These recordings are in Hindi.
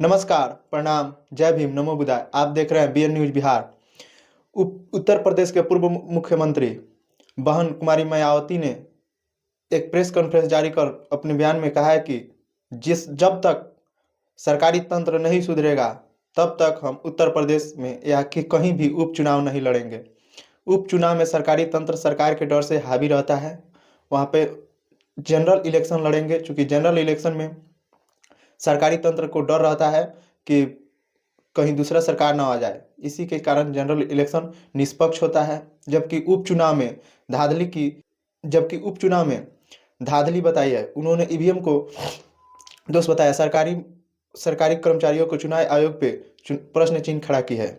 नमस्कार, प्रणाम, जय भीम, नमो बुद्धाय। आप देख रहे हैं बीएन न्यूज बिहार। उत्तर प्रदेश के पूर्व मुख्यमंत्री बहन कुमारी मायावती ने एक प्रेस कॉन्फ्रेंस जारी कर अपने बयान में कहा है कि जब तक सरकारी तंत्र नहीं सुधरेगा तब तक हम उत्तर प्रदेश में या कि कहीं भी उपचुनाव नहीं लड़ेंगे। उपचुनाव में सरकारी तंत्र सरकार के डर से हावी रहता है। वहाँ पे जनरल इलेक्शन लड़ेंगे, चूंकि जनरल इलेक्शन में सरकारी तंत्र को डर रहता है कि कहीं दूसरा सरकार ना आ जाए। इसी के कारण जनरल इलेक्शन निष्पक्ष होता है। जबकि उपचुनाव में धांधली बताई है। उन्होंने ईवीएम को दोष बताया। सरकारी सरकारी कर्मचारियों को चुनाव आयोग पे प्रश्न चिन्ह खड़ा की है।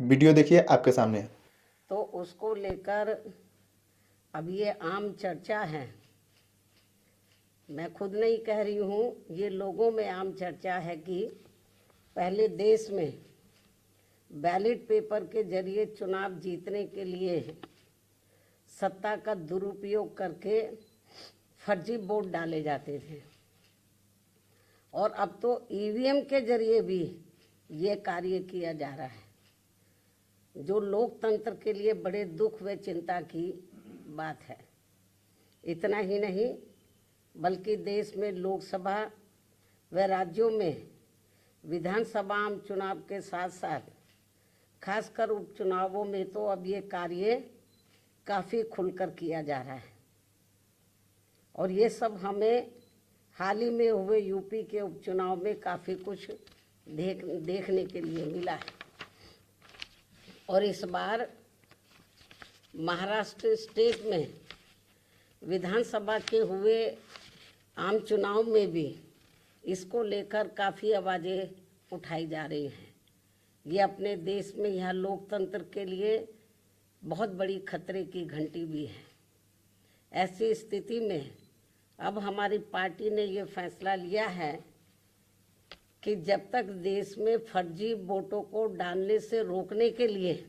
वीडियो देखिए, आपके सामने है। तो उसको लेकर अब ये आम चर्चा है। मैं खुद नहीं कह रही हूँ, ये लोगों में आम चर्चा है कि पहले देश में बैलेट पेपर के जरिए चुनाव जीतने के लिए सत्ता का दुरुपयोग करके फर्जी वोट डाले जाते थे, और अब तो ईवीएम के जरिए भी ये कार्य किया जा रहा है, जो लोकतंत्र के लिए बड़े दुख व चिंता की बात है। इतना ही नहीं, बल्कि देश में लोकसभा व राज्यों में विधानसभा आम चुनाव के साथ साथ खासकर उपचुनावों में तो अब ये कार्य काफ़ी खुलकर किया जा रहा है। और ये सब हमें हाल ही में हुए यूपी के उपचुनाव में काफ़ी कुछ देखने के लिए मिला है। और इस बार महाराष्ट्र स्टेट में विधानसभा के हुए आम चुनाव में भी इसको लेकर काफ़ी आवाज़ें उठाई जा रही हैं। ये अपने देश में यह लोकतंत्र के लिए बहुत बड़ी खतरे की घंटी भी है। ऐसी स्थिति में अब हमारी पार्टी ने ये फैसला लिया है कि जब तक देश में फर्जी वोटों को डालने से रोकने के लिए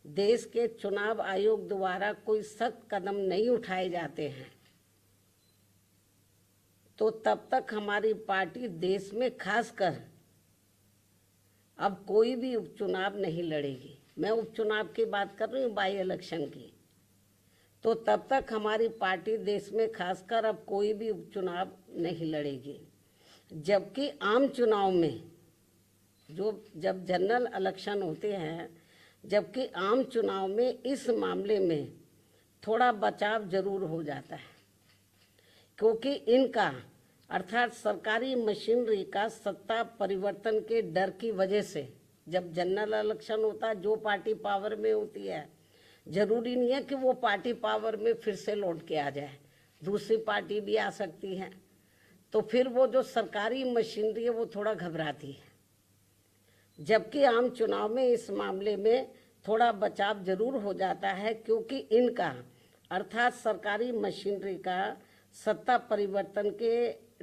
देश के चुनाव आयोग द्वारा कोई सख्त कदम नहीं उठाए जाते हैं, तो तब तक हमारी पार्टी देश में खासकर अब कोई भी उपचुनाव नहीं लड़ेगी। मैं उपचुनाव की बात कर रही हूँ, बाई इलेक्शन की। तो तब तक हमारी पार्टी देश में खासकर अब कोई भी उपचुनाव नहीं लड़ेगी। जबकि आम चुनाव में जब जनरल इलेक्शन होते हैं, जबकि आम चुनाव में इस मामले में थोड़ा बचाव जरूर हो जाता है, क्योंकि इनका अर्थात सरकारी मशीनरी का सत्ता परिवर्तन के डर की वजह से जब जनरल इलेक्शन होता है, जो पार्टी पावर में होती है, जरूरी नहीं है कि वो पार्टी पावर में फिर से लौट के आ जाए, दूसरी पार्टी भी आ सकती है। तो फिर वो जो सरकारी मशीनरी है वो थोड़ा घबराती है। जबकि आम चुनाव में इस मामले में थोड़ा बचाव जरूर हो जाता है, क्योंकि इनका अर्थात सरकारी मशीनरी का सत्ता परिवर्तन के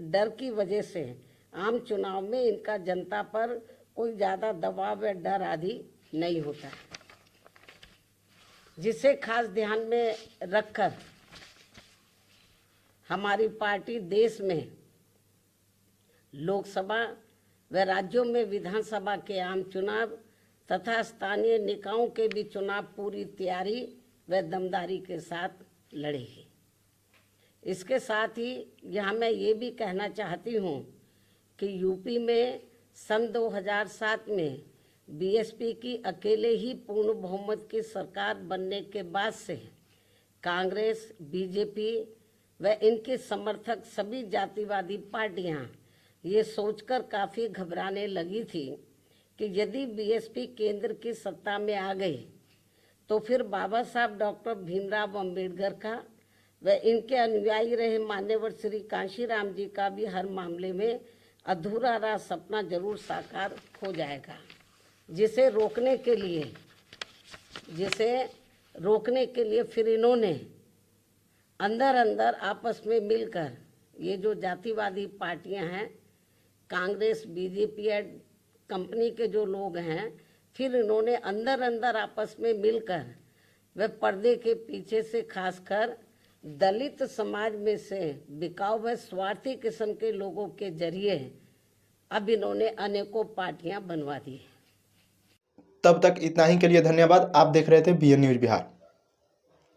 डर की वजह से आम चुनाव में इनका जनता पर कोई ज़्यादा दबाव या डर आदि नहीं होता है, जिसे खास ध्यान में रखकर हमारी पार्टी देश में लोकसभा व राज्यों में विधानसभा के आम चुनाव तथा स्थानीय निकायों के भी चुनाव पूरी तैयारी व दमदारी के साथ लड़ेगी। इसके साथ ही यहाँ मैं ये भी कहना चाहती हूँ कि यूपी में सन 2007 में बीएसपी की अकेले ही पूर्ण बहुमत की सरकार बनने के बाद से कांग्रेस, बीजेपी व इनके समर्थक सभी जातिवादी पार्टियां ये सोचकर काफ़ी घबराने लगी थी कि यदि बीएसपी केंद्र की सत्ता में आ गई तो फिर बाबा साहब डॉक्टर भीमराव अंबेडकर का व इनके अनुयायी रहे मान्यवर श्री कांशीराम जी का भी हर मामले में अधूरा रहा सपना जरूर साकार हो जाएगा, जिसे रोकने के लिए फिर इन्होंने अंदर अंदर आपस में मिलकर ये जो जातिवादी पार्टियां हैं, कांग्रेस, बीजेपी एड कंपनी के जो लोग हैं, फिर इन्होंने अंदर अंदर आपस में मिलकर व पर्दे के पीछे से खासकर दलित समाज में से बिकाऊ व स्वार्थी किस्म के लोगों के जरिए अब इन्होंने अनेकों पार्टियां बनवा दी। तब तक इतना ही के लिए धन्यवाद। आप देख रहे थे BN न्यूज बिहार।